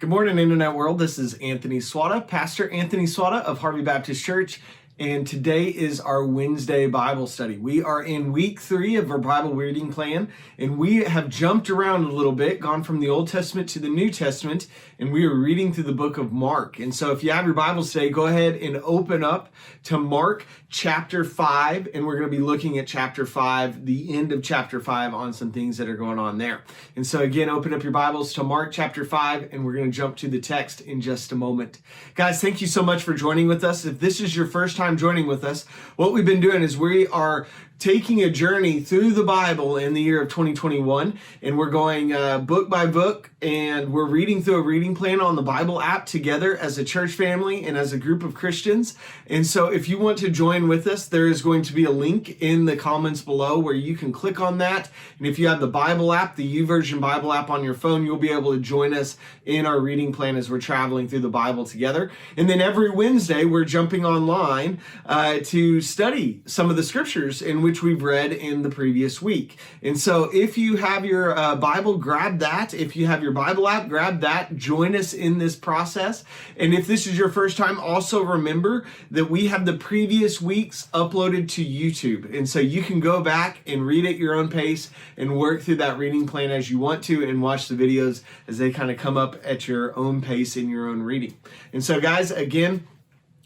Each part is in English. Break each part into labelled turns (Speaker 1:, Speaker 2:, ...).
Speaker 1: Good morning, Internet world. This is Anthony Swata, Pastor Anthony Swata of Harvey Baptist Church, and today is our Wednesday Bible study. We are in week 3 of our Bible reading plan, and we have jumped around a little bit, gone from the Old Testament to the New Testament, and we are reading through the book of Mark. And so if you have your Bibles today, go ahead and open up to Mark chapter 5, and we're going to be looking at chapter 5, the end of chapter 5, on some things that are going on there. And so again, open up your Bibles to Mark chapter 5, and we're going to jump to the text in just a moment. Guys, thank you so much for joining with us. If this is your first time joining with us, what we've been doing is we are taking a journey through the Bible in the year of 2021, and we're going book by book, and we're reading through a reading plan on the Bible app together as a church family and as a group of Christians. And so if you want to join with us, there is going to be a link in the comments below where you can click on that. And if you have the Bible app, the YouVersion Bible app on your phone, you'll be able to join us in our reading plan as we're traveling through the Bible together. And then every Wednesday, we're jumping online to study some of the scriptures in which we've read in the previous week. And so if you have your Bible, grab that. If you have your Bible app, grab that. Join us in this process. And if this is your first time, also remember that we have the previous weeks uploaded to YouTube. And so you can go back and read at your own pace and work through that reading plan as you want to, and watch the videos as they kind of come up at your own pace in your own reading. And so guys, again,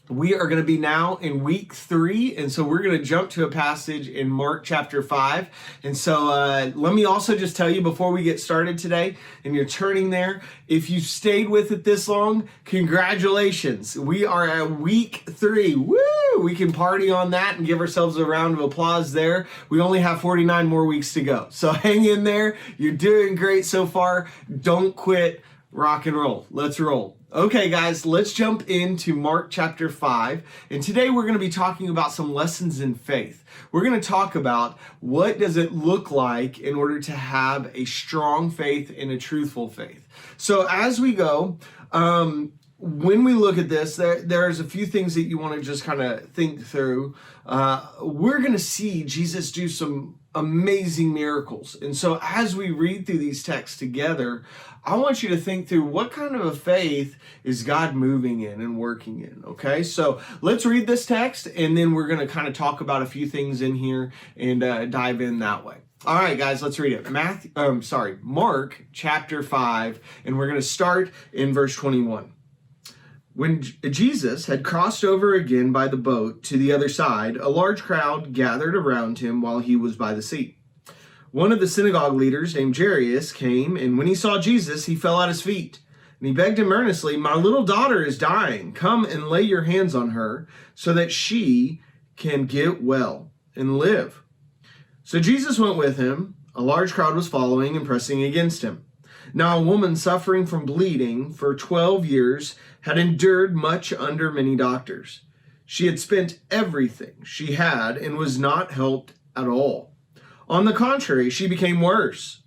Speaker 1: we are going to be now in week 3, and so we're going to jump to a passage in Mark chapter 5. And so let me also just tell you before we get started today, and you're turning there, if you stayed with it this long, congratulations. We are at week 3. Woo! We can party on that and give ourselves a round of applause there. We only have 49 more weeks to go. So hang in there. You're doing great so far. Don't quit. Rock and roll. Let's roll. Okay, guys, let's jump into Mark chapter 5. And today we're going to be talking about some lessons in faith. We're going to talk about what does it look like in order to have a strong faith and a truthful faith. So as we go, when we look at this, there's a few things that you want to just kind of think through. We're going to see Jesus do some amazing miracles. And so as we read through these texts together, I want you to think through what kind of a faith is God moving in and working in, okay? So let's read this text, and then we're going to kind of talk about a few things in here and dive in that way. All right, guys, let's read it. Mark chapter 5, and we're going to start in verse 21. When Jesus had crossed over again by the boat to the other side, a large crowd gathered around him while he was by the sea. One of the synagogue leaders named Jairus came, and when he saw Jesus, he fell at his feet. And he begged him earnestly, "My little daughter is dying. Come and lay your hands on her so that she can get well and live." So Jesus went with him. A large crowd was following and pressing against him. Now a woman suffering from bleeding for 12 years had endured much under many doctors. She had spent everything she had and was not helped at all. On the contrary, she became worse.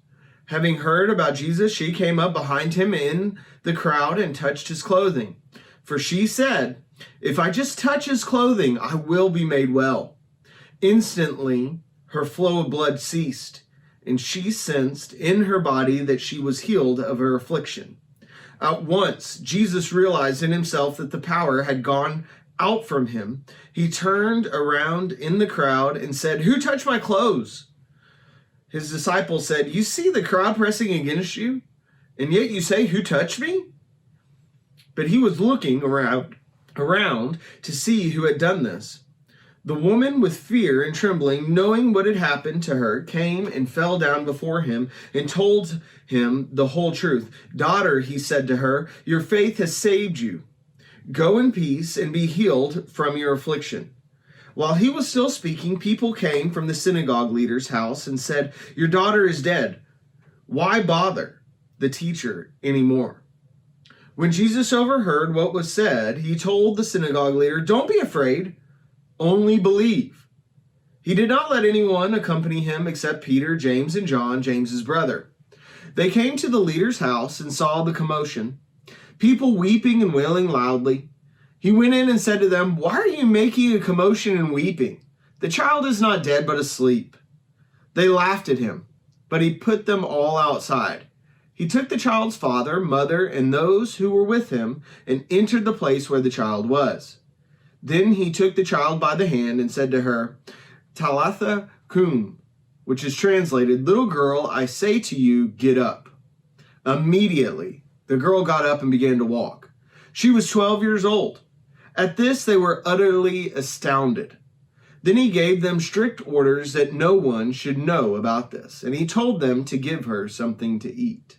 Speaker 1: Having heard about Jesus, she came up behind him in the crowd and touched his clothing. For she said, "If I just touch his clothing, I will be made well." Instantly, her flow of blood ceased, and she sensed in her body that she was healed of her affliction. At once, Jesus realized in himself that the power had gone out from him. He turned around in the crowd and said, "Who touched my clothes?" His disciples said, "You see the crowd pressing against you, and yet you say, 'Who touched me?'" But he was looking around to see who had done this. The woman, with fear and trembling, knowing what had happened to her, came and fell down before him and told him the whole truth. "Daughter," he said to her, "your faith has saved you. Go in peace and be healed from your affliction." While he was still speaking, people came from the synagogue leader's house and said, "Your daughter is dead. Why bother the teacher anymore?" When Jesus overheard what was said, he told the synagogue leader, "Don't be afraid. Only believe." He did not let anyone accompany him except Peter, James, and John, James's brother. They came to the leader's house and saw the commotion, people weeping and wailing loudly. He went in and said to them, "Why are you making a commotion and weeping? The child is not dead, but asleep." They laughed at him, but he put them all outside. He took the child's father, mother, and those who were with him, and entered the place where the child was. Then he took the child by the hand and said to her, Talitha cum, which is translated, little girl, I say to you, get up. Immediately, the girl got up and began to walk. She was 12 years old. At this, they were utterly astounded. Then he gave them strict orders that no one should know about this, and he told them to give her something to eat.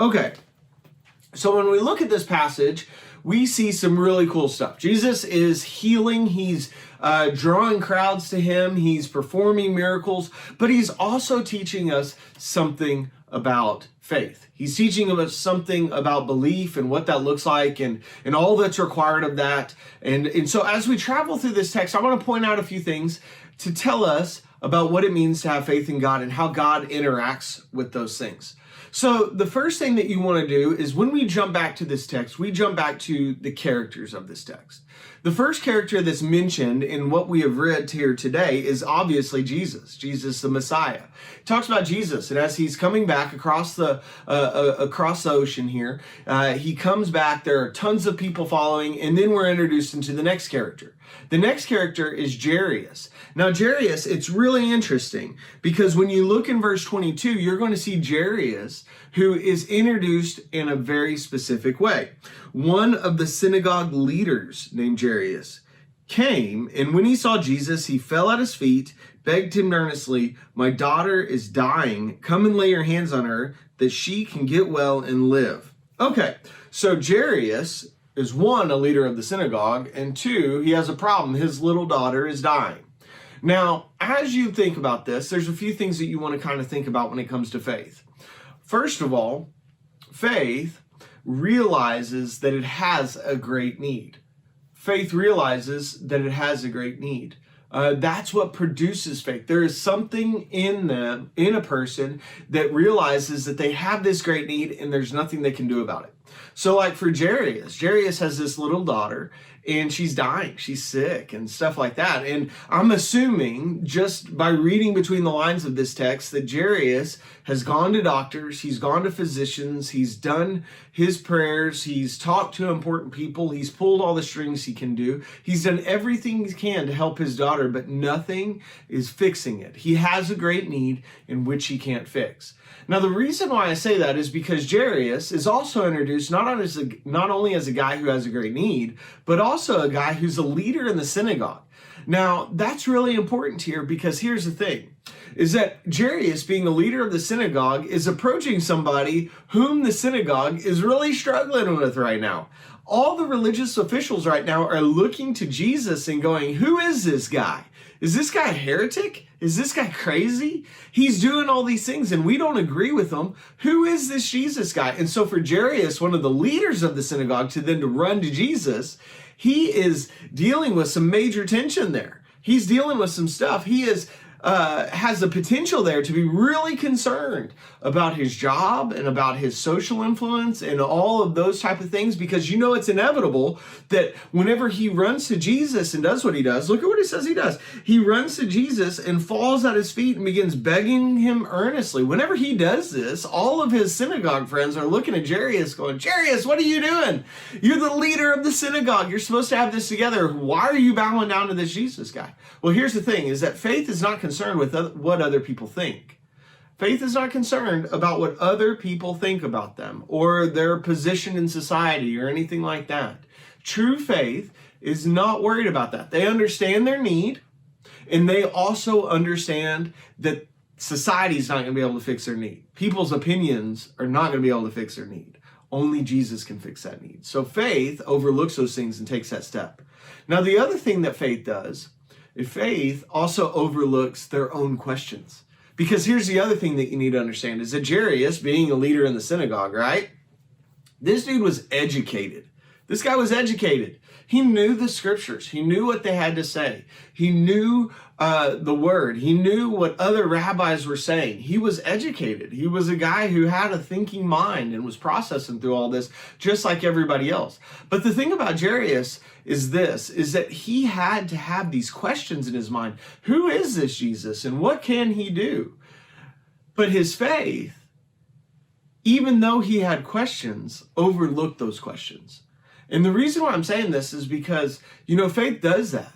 Speaker 1: Okay, so when we look at this passage, we see some really cool stuff. Jesus is healing. He's drawing crowds to him. He's performing miracles, but he's also teaching us something about faith. He's teaching us something about belief and what that looks like and all that's required of that. And so as we travel through this text, I want to point out a few things to tell us about what it means to have faith in God and how God interacts with those things. So the first thing that you want to do is when we jump back to this text, we jump back to the characters of this text. The first character that's mentioned in what we have read here today is obviously Jesus the Messiah. It talks about Jesus, and as he's coming back across the ocean here, he comes back. There are tons of people following, and then we're introduced into the next character. The next character is Jairus. Now, Jairus, it's really interesting because when you look in verse 22, you're going to see Jairus, who is introduced in a very specific way. One of the synagogue leaders named Jairus came, and when he saw Jesus, he fell at his feet, begged him earnestly, my daughter is dying. Come and lay your hands on her that she can get well and live. Okay, so Jairus is one, a leader of the synagogue, and two, he has a problem. His little daughter is dying. Now, as you think about this, there's a few things that you want to kind of think about when it comes to faith. First of all, faith realizes that it has a great need. Faith realizes that it has a great need. That's what produces faith. There is something in them, in a person, that realizes that they have this great need and there's nothing they can do about it. So like for Jairus has this little daughter and she's dying, she's sick and stuff like that. And I'm assuming just by reading between the lines of this text that Jairus has gone to doctors, he's gone to physicians, he's done his prayers, he's talked to important people, he's pulled all the strings he can do. He's done everything he can to help his daughter, but nothing is fixing it. He has a great need in which he can't fix. Now, the reason why I say that is because Jairus is also introduced not only as a guy who has a great need, but also a guy who's a leader in the synagogue. Now, that's really important here because here's the thing, is that Jairus, being a leader of the synagogue, is approaching somebody whom the synagogue is really struggling with right now. All the religious officials right now are looking to Jesus and going, who is this guy? Is this guy a heretic? Is this guy crazy? He's doing all these things and we don't agree with him. Who is this Jesus guy? And so for Jairus, one of the leaders of the synagogue, to run to Jesus, he is dealing with some major tension there. He's dealing with some stuff. He has the potential there to be really concerned about his job and about his social influence and all of those type of things, because it's inevitable that whenever he runs to Jesus and does what he does, look at what he says he does. He runs to Jesus and falls at his feet and begins begging him earnestly. Whenever he does this, all of his synagogue friends are looking at Jairus going, Jairus, what are you doing? You're the leader of the synagogue. You're supposed to have this together. Why are you bowing down to this Jesus guy? Well, here's the thing, is that faith is not concerned with what other people think. Faith is not concerned about what other people think about them or their position in society or anything like that. True faith is not worried about that. They understand their need, and they also understand that society is not going to be able to fix their need. People's opinions are not going to be able to fix their need. Only Jesus can fix that need. So faith overlooks those things and takes that step. Now, the other thing that faith does, faith also overlooks their own questions. Because here's the other thing that you need to understand, is that Jairus, being a leader in the synagogue, right? This dude was educated. This guy was educated. He knew the scriptures. He knew what they had to say. He knew the word. He knew what other rabbis were saying. He was educated. He was a guy who had a thinking mind and was processing through all this just like everybody else. But the thing about Jairus is that he had to have these questions in his mind. Who is this Jesus and what can he do? But his faith even though he had questions, overlooked those questions. And the reason why I'm saying this is because, faith does that.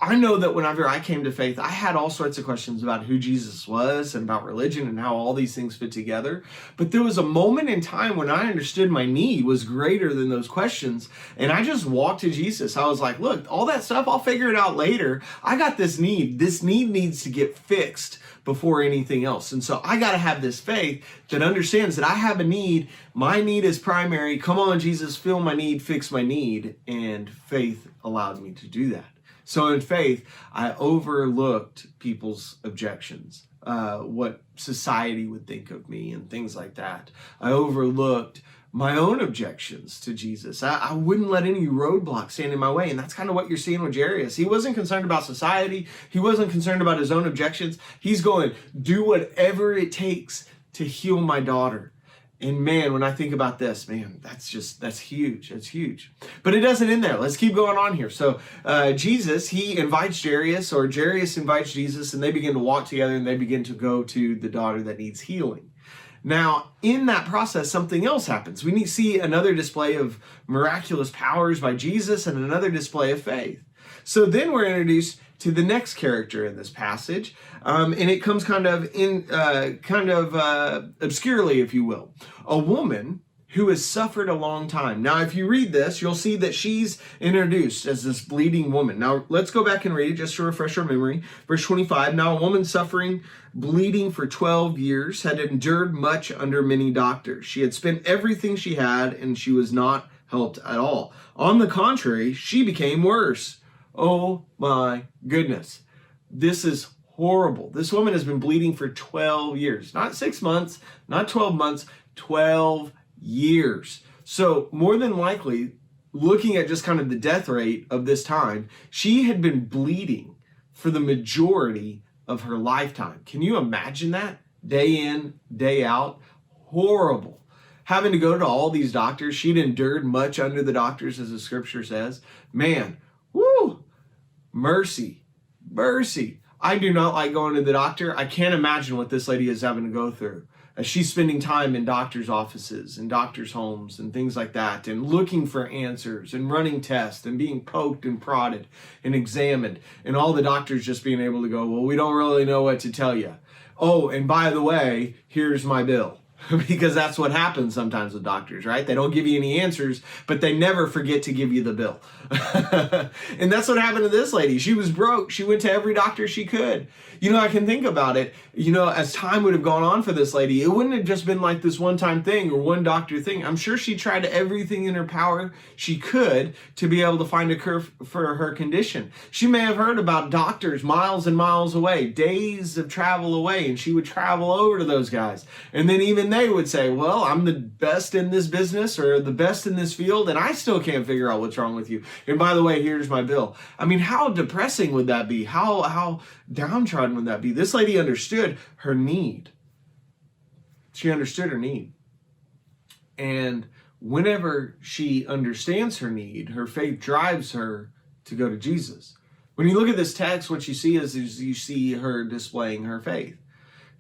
Speaker 1: I know that whenever I came to faith, I had all sorts of questions about who Jesus was and about religion and how all these things fit together. But there was a moment in time when I understood my need was greater than those questions. And I just walked to Jesus. I was like, look, all that stuff, I'll figure it out later. I got this need. This need needs to get fixed before anything else. And so I got to have this faith that understands that I have a need. My need is primary. Come on, Jesus, fill my need, fix my need. And faith allowed me to do that. So in faith, I overlooked people's objections, what society would think of me and things like that. I overlooked my own objections to Jesus. I wouldn't let any roadblocks stand in my way. And that's kind of what you're seeing with Jairus. He wasn't concerned about society. He wasn't concerned about his own objections. He's going, do whatever it takes to heal my daughter. And man, when I think about this, man, that's huge. That's huge. But it doesn't end there. Let's keep going on here. So Jesus, he invites Jairus, or Jairus invites Jesus, and they begin to walk together, and they begin to go to the daughter that needs healing. Now, in that process, something else happens. We see another display of miraculous powers by Jesus and another display of faith. So then we're introduced to the next character in this passage, and it comes kind of obscurely, if you will. A woman who has suffered a long time. Now, if you read this, you'll see that she's introduced as this bleeding woman. Now, let's go back and read it just to refresh our memory. Verse 25, now a woman suffering bleeding for 12 years had endured much under many doctors. She had spent everything she had, and she was not helped at all. On the contrary, she became worse. Oh my goodness. This is horrible. This woman has been bleeding for 12 years. Not 6 months, not 12 months, 12 years. So more than likely, looking at just kind of the death rate of this time, she had been bleeding for the majority of her lifetime. Can you imagine that? Day in, day out. Horrible. Having to go to all these doctors. She'd endured much under the doctors, as the scripture says. Man, woo! Mercy. Mercy. I do not like going to the doctor. I can't imagine what this lady is having to go through as she's spending time in doctor's offices and doctor's homes and things like that, and looking for answers and running tests and being poked and prodded and examined, and all the doctors just being able to go, well, we don't really know what to tell you. Oh, and by the way, here's my bill. Because that's what happens sometimes with doctors, right? They don't give you any answers, but they never forget to give you the bill. And that's what happened to this lady. She was broke. She went to every doctor she could. I can think about it, as time would have gone on for this lady, it wouldn't have just been like this one-time thing or one doctor thing. I'm sure she tried everything in her power she could to be able to find a cure for her condition. She may have heard about doctors miles and miles away, days of travel away, and she would travel over to those guys. And then even they would say, well, I'm the best in this business or the best in this field, and I still can't figure out what's wrong with you. And by the way, here's my bill. I mean, how depressing would that be? How downtrodden would that be? This lady understood her need. She understood her need. And whenever she understands her need, her faith drives her to go to Jesus. When you look at this text, what you see is you see her displaying her faith.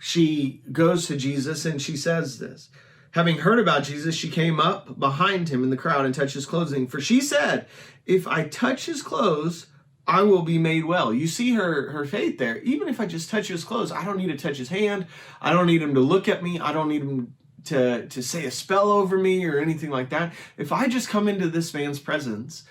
Speaker 1: She goes to Jesus and she says this. Having heard about Jesus, she came up behind him in the crowd and touched his clothing. For she said, if I touch his clothes, I will be made well. You see her faith there. Even if I just touch his clothes, I don't need to touch his hand. I don't need him to look at me. I don't need him to say a spell over me or anything like that. If I just come into this man's presence,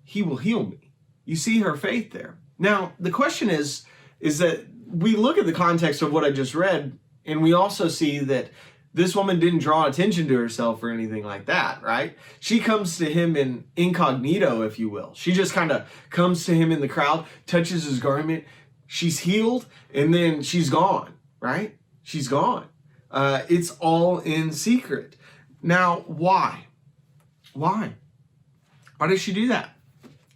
Speaker 1: he will heal me. You see her faith there. Now, the question is that we look at the context of what I just read, and we also see that this woman didn't draw attention to herself or anything like that, right? She comes to him in incognito, if you will. She just kind of comes to him in the crowd, touches his garment. She's healed, and then she's gone, right? She's gone. It's all in secret. Now, why? Why? Why does she do that?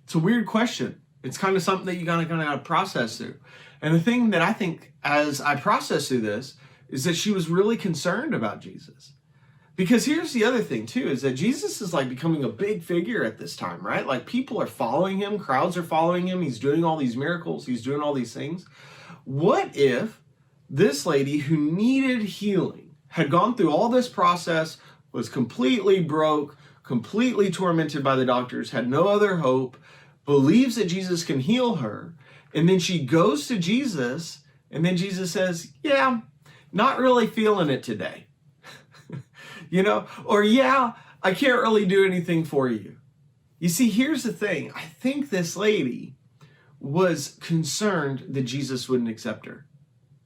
Speaker 1: It's a weird question. It's kind of something that you gotta process through. And the thing that I think as I process through this is that she was really concerned about Jesus. Because here's the other thing too, is that Jesus is like becoming a big figure at this time, right? Like people are following him, crowds are following him. He's doing all these miracles. He's doing all these things. What if this lady who needed healing had gone through all this process, was completely broke, completely tormented by the doctors, had no other hope, believes that Jesus can heal her, and then she goes to Jesus, and then Jesus says, yeah, not really feeling it today. Or yeah, I can't really do anything for you. You see, here's the thing. I think this lady was concerned that Jesus wouldn't accept her,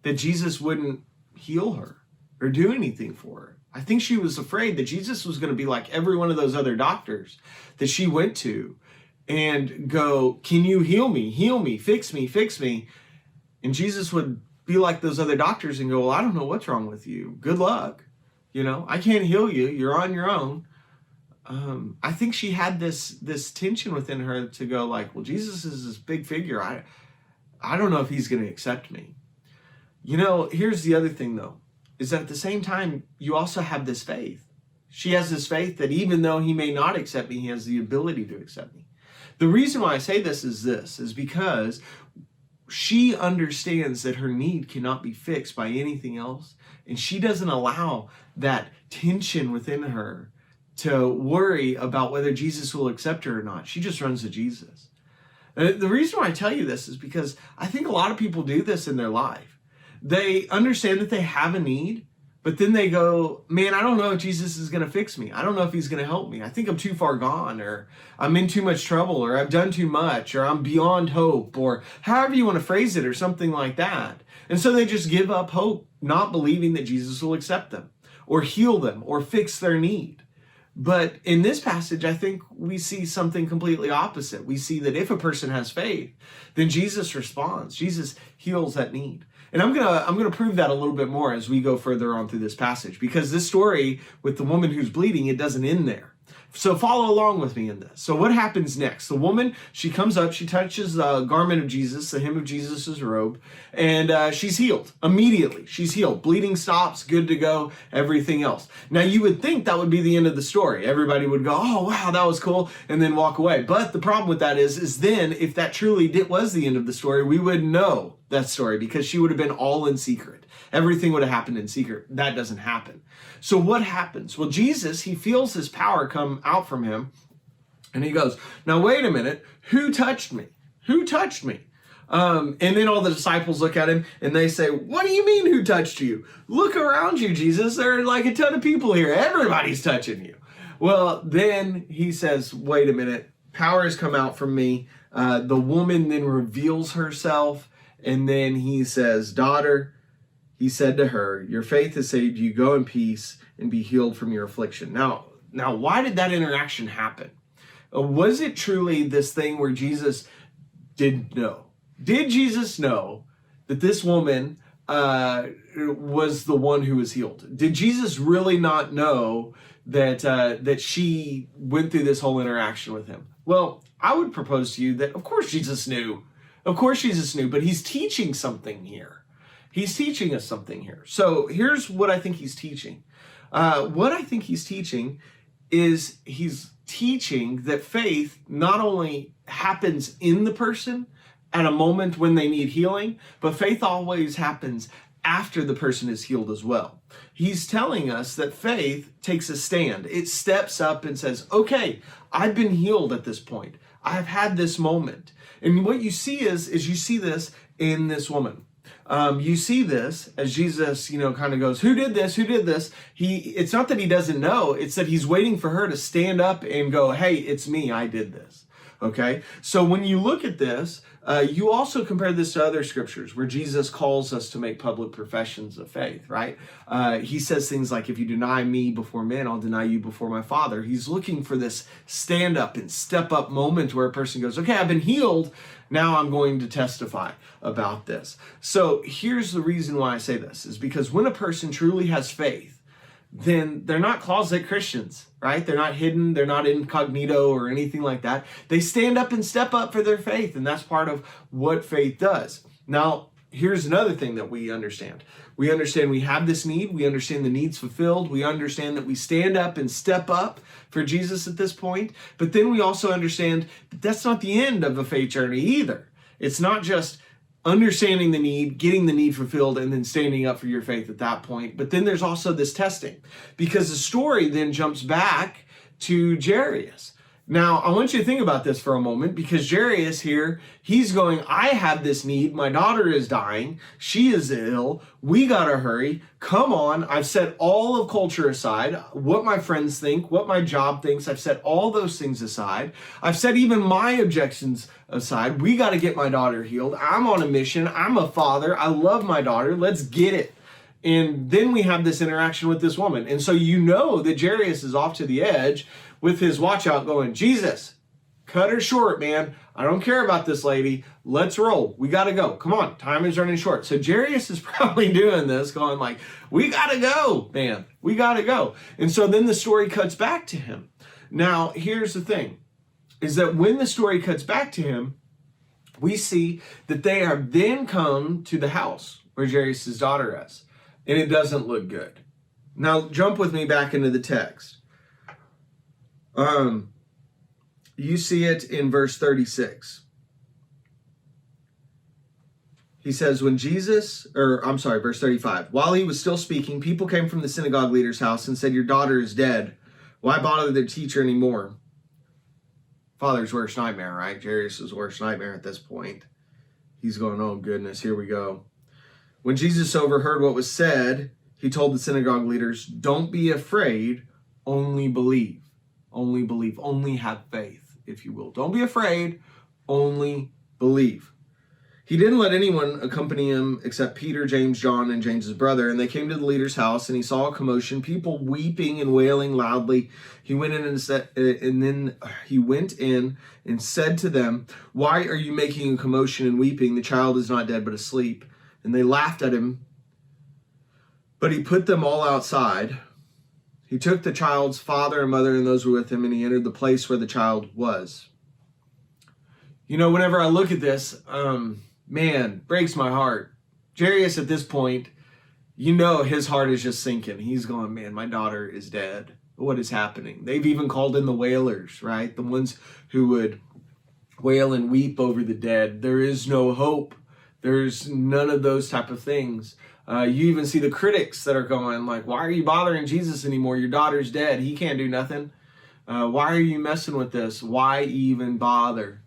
Speaker 1: that Jesus wouldn't heal her or do anything for her. I think she was afraid that Jesus was going to be like every one of those other doctors that she went to and go, can you heal me, fix me. And Jesus would be like those other doctors and go, well, I don't know what's wrong with you. Good luck. I can't heal you. You're on your own. I think she had this tension within her to go like, well, Jesus is this big figure. I don't know if he's going to accept me. Here's the other thing though, is that at the same time, you also have this faith. She has this faith that even though he may not accept me, he has the ability to accept me. The reason why I say this is because she understands that her need cannot be fixed by anything else. And she doesn't allow that tension within her to worry about whether Jesus will accept her or not. She just runs to Jesus. The reason why I tell you this is because I think a lot of people do this in their life. They understand that they have a need, but then they go, man, I don't know if Jesus is going to fix me. I don't know if he's going to help me. I think I'm too far gone, or I'm in too much trouble, or I've done too much, or I'm beyond hope, or however you want to phrase it, or something like that. And so they just give up hope, not believing that Jesus will accept them, or heal them, or fix their need. But in this passage, I think we see something completely opposite. We see that if a person has faith, then Jesus responds. Jesus heals that need. And I'm gonna prove that a little bit more as we go further on through this passage, because this story with the woman who's bleeding, it doesn't end there. So follow along with me in this. So what happens next? The woman, she comes up, she touches the garment of Jesus, the hem of Jesus's robe, and she's healed immediately. She's healed. Bleeding stops, good to go, everything else. Now you would think that would be the end of the story. Everybody would go, oh, wow, that was cool, and then walk away. But the problem with that is then if that truly was the end of the story, we would know that story because she would have been all in secret. Everything would have happened in secret. That doesn't happen. So what happens? Well, Jesus, he feels his power come out from him, and he goes, now wait a minute, who touched me? Who touched me? And then all the disciples look at him and they say, what do you mean who touched you? Look around you, Jesus. There are like a ton of people here. Everybody's touching you. Well, then he says, wait a minute, power has come out from me. The woman then reveals herself, and then he says, daughter, he said to her, your faith has saved you. Go in peace and be healed from your affliction. Now, why did that interaction happen? Was it truly this thing where Jesus didn't know? Did Jesus know that this woman was the one who was healed? Did Jesus really not know that she went through this whole interaction with him? Well, I would propose to you that, of course, Jesus knew. Of course, Jesus knew, but he's teaching something here. He's teaching us something here. So here's what I think he's teaching. What I think he's teaching is he's teaching that faith not only happens in the person at a moment when they need healing, but faith always happens after the person is healed as well. He's telling us that faith takes a stand. It steps up and says, okay, I've been healed at this point. I've had this moment. And what you see is you see this in this woman. You see this as Jesus, kind of goes, who did this? Who did this? It's not that he doesn't know. It's that he's waiting for her to stand up and go, hey, it's me. I did this. Okay. So when you look at this, you also compare this to other scriptures where Jesus calls us to make public professions of faith, right? He says things like, if you deny me before men, I'll deny you before my Father. He's looking for this stand up and step up moment where a person goes, okay, I've been healed. Now I'm going to testify about this. So here's the reason why I say this is because when a person truly has faith, then they're not closet Christians, right? They're not hidden. They're not incognito or anything like that. They stand up and step up for their faith. And that's part of what faith does. Now, here's another thing that we understand. We understand we have this need. We understand the need's fulfilled. We understand that we stand up and step up for Jesus at this point. But then we also understand that that's not the end of a faith journey either. It's not just understanding the need, getting the need fulfilled, and then standing up for your faith at that point. But then there's also this testing, because the story then jumps back to Jairus. Now, I want you to think about this for a moment, because Jairus here, he's going, I have this need. My daughter is dying. She is ill. We got to hurry. Come on. I've set all of culture aside, what my friends think, what my job thinks. I've set all those things aside. I've set even my objections aside. We got to get my daughter healed. I'm on a mission. I'm a father. I love my daughter. Let's get it. And then we have this interaction with this woman. And so you know that Jairus is off to the edge with his watch out going, Jesus, cut her short, man. I don't care about this lady. Let's roll. We got to go. Come on. Time is running short. So Jairus is probably doing this, going like, we got to go, man. We got to go. And so then the story cuts back to him. Now, here's the thing, is that when the story cuts back to him, we see that they have then come to the house where Jairus' daughter is. And it doesn't look good. Now, jump with me back into the text. You see it in verse 36. He says, verse 35. While he was still speaking, people came from the synagogue leader's house and said, your daughter is dead. Why bother the teacher anymore? Father's worst nightmare, right? Jairus' worst nightmare at this point. He's going, oh goodness, here we go. When Jesus overheard what was said, he told the synagogue leaders, don't be afraid, only believe. Only believe, only have faith, if you will. Don't be afraid, only believe. He didn't let anyone accompany him except Peter, James, John, and James's brother. And they came to the leader's house, and he saw a commotion, people weeping and wailing loudly. He went in and said to them, why are you making a commotion and weeping? The child is not dead, but asleep. And they laughed at him. But he put them all outside. He took the child's father and mother and those who were with him, and he entered the place where the child was. You know, whenever I look at this, man, breaks my heart. Jairus at this point, you know his heart is just sinking. He's going, man, my daughter is dead. What is happening? They've even called in the wailers, right? The ones who would wail and weep over the dead. There is no hope. There's none of those type of things. You even see the critics that are going like, why are you bothering Jesus anymore? Your daughter's dead. He can't do nothing. Why are you messing with this? Why even bother?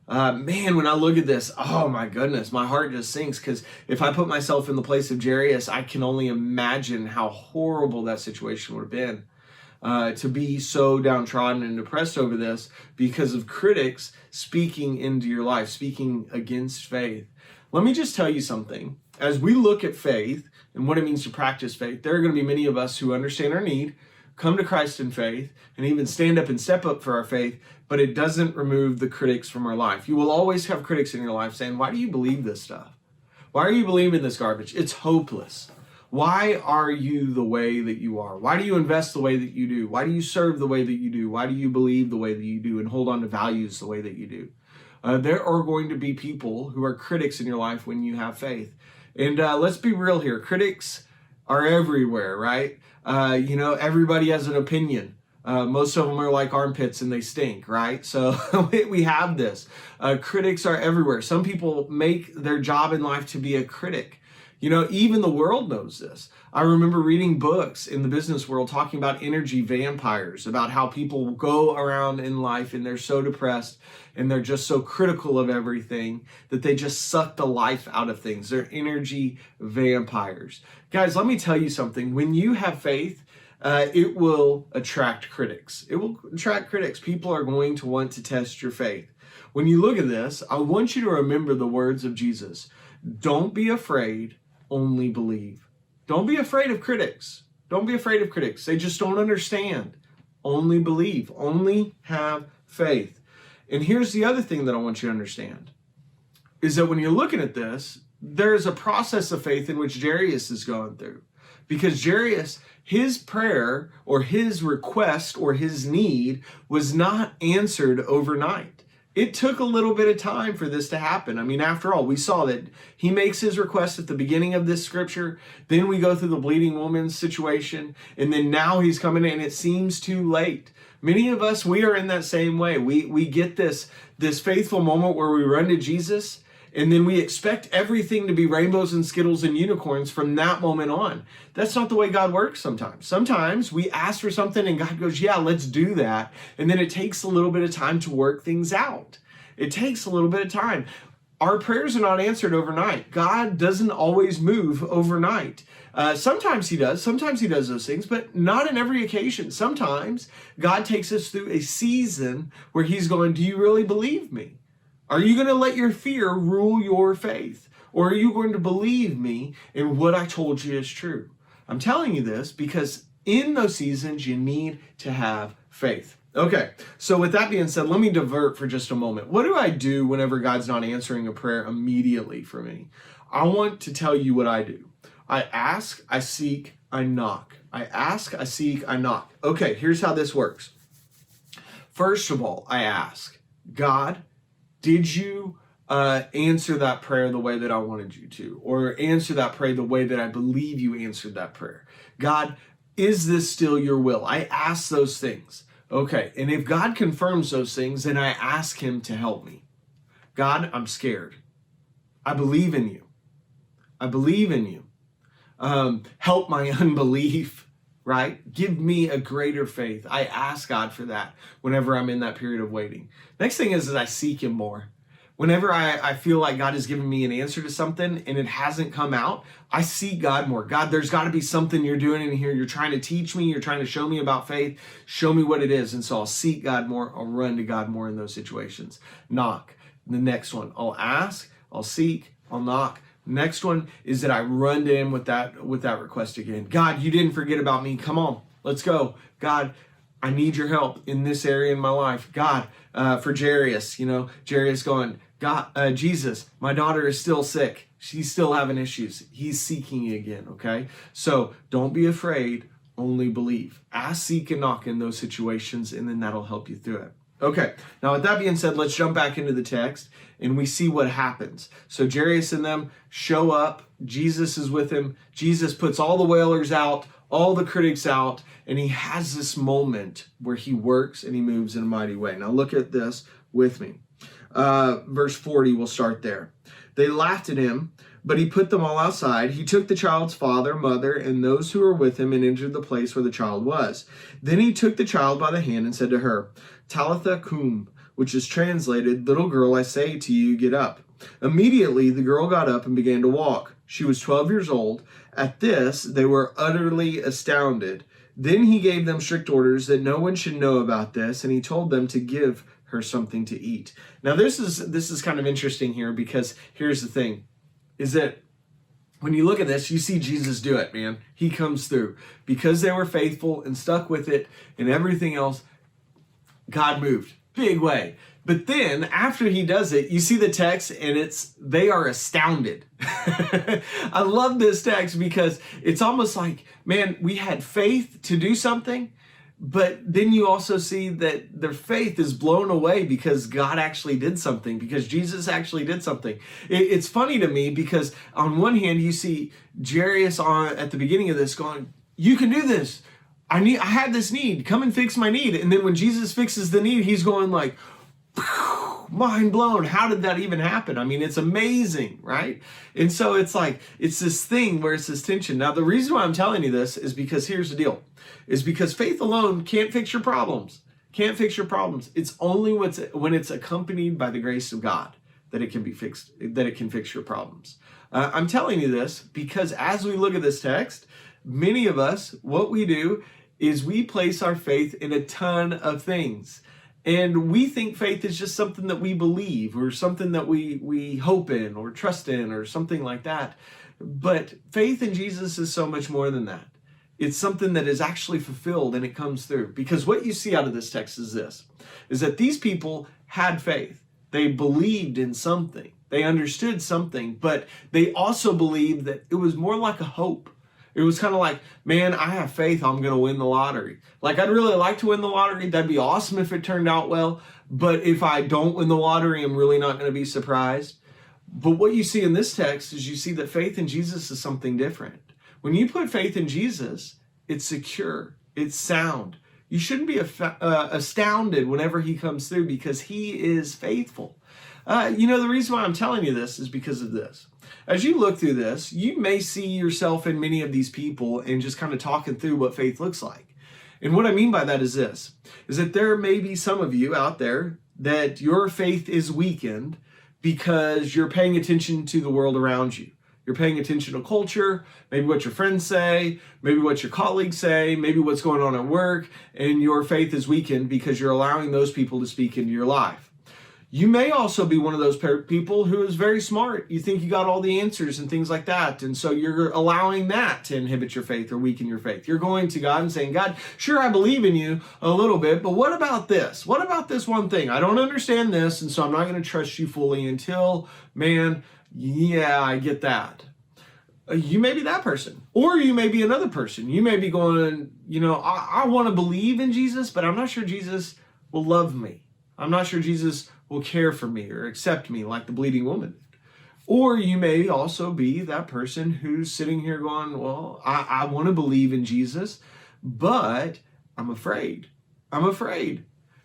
Speaker 1: Man, when I look at this, oh my goodness, my heart just sinks, because if I put myself in the place of Jairus, I can only imagine how horrible that situation would have been. To be so downtrodden and depressed over this because of critics speaking into your life, speaking against faith. Let me just tell you something. As we look at faith and what it means to practice faith, there are going to be many of us who understand our need, come to Christ in faith, and even stand up and step up for our faith, but it doesn't remove the critics from our life. You will always have critics in your life saying, why do you believe this stuff? Why are you believing this garbage? It's hopeless. Why are you the way that you are? Why do you invest the way that you do? Why do you serve the way that you do? Why do you believe the way that you do and hold on to values the way that you do? There are going to be people who are critics in your life when you have faith. And let's be real here. Critics are everywhere, right? Everybody has an opinion. Most of them are like armpits and they stink, right? So we have this. Critics are everywhere. Some people make their job in life to be a critic. You know, even the world knows this. I remember reading books in the business world talking about energy vampires, about how people go around in life and they're so depressed and they're just so critical of everything that they just suck the life out of things. They're energy vampires. Guys, let me tell you something. When you have faith, it will attract critics. It will attract critics. People are going to want to test your faith. When you look at this, I want you to remember the words of Jesus. Don't be afraid, only believe. Don't be afraid of critics. Don't be afraid of critics. They just don't understand. Only believe. Only have faith. And here's the other thing that I want you to understand, is that when you're looking at this, there's a process of faith in which Jairus is going through. Because Jairus, his prayer or his request or his need was not answered overnight. It took a little bit of time for this to happen. I mean, after all, we saw that he makes his request at the beginning of this scripture. Then we go through the bleeding woman's situation. And then now he's coming in. It seems too late. Many of us, we are in that same way. We get this faithful moment where we run to Jesus. And then we expect everything to be rainbows and Skittles and unicorns from that moment on. That's not the way God works sometimes. Sometimes we ask for something and God goes, yeah, let's do that. And then it takes a little bit of time to work things out. It takes a little bit of time. Our prayers are not answered overnight. God doesn't always move overnight. Sometimes he does. Sometimes he does those things, but not in every occasion. Sometimes God takes us through a season where he's going, do you really believe me? Are you going to let your fear rule your faith? Or are you going to believe me in what I told you is true? I'm telling you this because in those seasons, you need to have faith. Okay, so with that being said, let me divert for just a moment. What do I do whenever God's not answering a prayer immediately for me? I want to tell you what I do. I ask, I seek, I knock. I ask, I seek, I knock. Okay, here's how this works. First of all, I ask, God, did you answer that prayer the way that I wanted you to? Or answer that prayer the way that I believe you answered that prayer? God, is this still your will? I ask those things. Okay, and if God confirms those things, then I ask him to help me. God, I'm scared. I believe in you. I believe in you. Help my unbelief, right? Give me a greater faith. I ask God for that whenever I'm in that period of waiting. Next thing is I seek him more. Whenever I feel like God has given me an answer to something and it hasn't come out, I seek God more. God, there's got to be something you're doing in here. You're trying to teach me. You're trying to show me about faith. Show me what it is. And so I'll seek God more. I'll run to God more in those situations. Knock. The next one, I'll ask, I'll seek, I'll knock. Next one is that I run to him with that request again. God, you didn't forget about me. Come on, let's go. God, I need your help in this area in my life. God, for Jairus, Jairus going, God, Jesus, my daughter is still sick. She's still having issues. He's seeking you again, okay? So don't be afraid, only believe. Ask, seek, and knock in those situations, and then that'll help you through it. Okay, now with that being said, let's jump back into the text, and we see what happens. So Jairus and them show up. Jesus is with him. Jesus puts all the wailers out, all the critics out, and he has this moment where he works and he moves in a mighty way. Now look at this with me. Verse 40, we'll start there. They laughed at him, but he put them all outside. He took the child's father, mother, and those who were with him and entered the place where the child was. Then he took the child by the hand and said to her, Talitha cum, which is translated, little girl, I say to you, get up. Immediately the girl got up and began to walk. She was 12 years old. At this, they were utterly astounded. Then he gave them strict orders that no one should know about this, and he told them to give her something to eat. Now this is kind of interesting here, because here's the thing, is that when you look at this, you see Jesus do it, man. He comes through. Because they were faithful and stuck with it and everything else, God moved. Big way. But then after he does it, you see the text and they are astounded. I love this text because it's almost like, man, we had faith to do something, but then you also see that their faith is blown away because God actually did something, because Jesus actually did something. It's funny to me because on one hand, you see Jairus at the beginning of this going, you can do this. I had this need. Come and fix my need. And then when Jesus fixes the need, he's going like, mind blown. How did that even happen? I mean, it's amazing, right? And so it's like, it's this thing where it's this tension. Now, the reason why I'm telling you this is because here's the deal, is because faith alone can't fix your problems. Can't fix your problems. It's only when it's accompanied by the grace of God that it can be fixed, that it can fix your problems. I'm telling you this because as we look at this text, many of us, what we do is we place our faith in a ton of things. And we think faith is just something that we believe or something that we hope in or trust in or something like that. But faith in Jesus is so much more than that. It's something that is actually fulfilled and it comes through. Because what you see out of this text is this, is that these people had faith. They believed in something. They understood something, but they also believed that it was more like a hope. It was kind of like, man, I have faith I'm going to win the lottery. Like, I'd really like to win the lottery. That'd be awesome if it turned out well. But if I don't win the lottery, I'm really not going to be surprised. But what you see in this text is you see that faith in Jesus is something different. When you put faith in Jesus, it's secure. It's sound. You shouldn't be astounded whenever he comes through because he is faithful. The reason why I'm telling you this is because of this. As you look through this, you may see yourself in many of these people and just kind of talking through what faith looks like. And what I mean by that is this, is that there may be some of you out there that your faith is weakened because you're paying attention to the world around you. You're paying attention to culture, maybe what your friends say, maybe what your colleagues say, maybe what's going on at work, and your faith is weakened because you're allowing those people to speak into your life. You may also be one of those people who is very smart. You think you got all the answers and things like that. And so you're allowing that to inhibit your faith or weaken your faith. You're going to God and saying, God, sure, I believe in you a little bit, but what about this? What about this one thing? I don't understand this, and so I'm not going to trust you fully until, man, yeah, I get that. You may be that person. Or you may be another person. You may be going, I want to believe in Jesus, but I'm not sure Jesus will love me. I'm not sure Jesus will care for me or accept me like the bleeding woman did. Or you may also be that person who's sitting here going, well, I want to believe in Jesus, but I'm afraid. I'm afraid.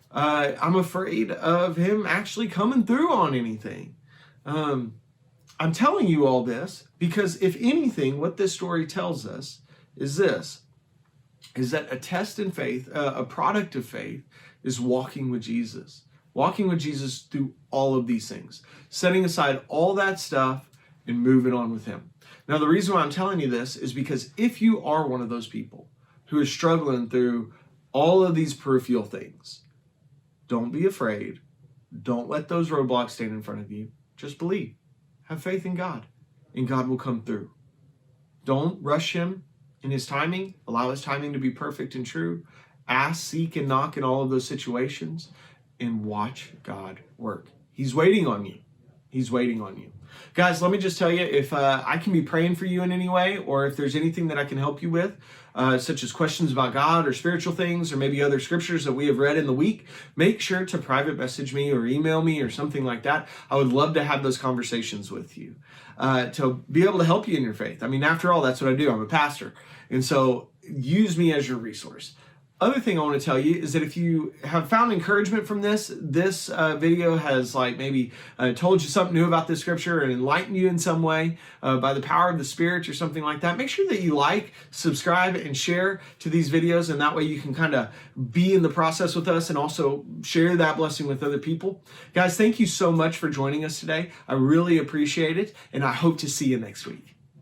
Speaker 1: I'm afraid of him actually coming through on anything. I'm telling you all this because if anything, what this story tells us is this, is that a test in faith, a product of faith, is walking with Jesus. Walking with Jesus through all of these things, setting aside all that stuff and moving on with him. Now, the reason why I'm telling you this is because if you are one of those people who is struggling through all of these peripheral things, don't be afraid. Don't let those roadblocks stand in front of you. Just believe. Have faith in God, and God will come through. Don't rush him in his timing. Allow his timing to be perfect and true. Ask, seek, and knock in all of those situations. And watch God work. He's waiting on you. He's waiting on you. Guys, let me just tell you, if I can be praying for you in any way, or if there's anything that I can help you with, such as questions about God or spiritual things, or maybe other scriptures that we have read in the week, make sure to private message me or email me or something like that. I would love to have those conversations with you to be able to help you in your faith. I mean, after all, that's what I do. I'm a pastor. And so use me as your resource. Other thing I want to tell you is that if you have found encouragement from this video has maybe told you something new about this scripture and enlightened you in some way by the power of the Spirit or something like that, make sure that you like, subscribe, and share to these videos, and that way you can kind of be in the process with us and also share that blessing with other people. Guys, thank you so much for joining us today. I really appreciate it, and I hope to see you next week.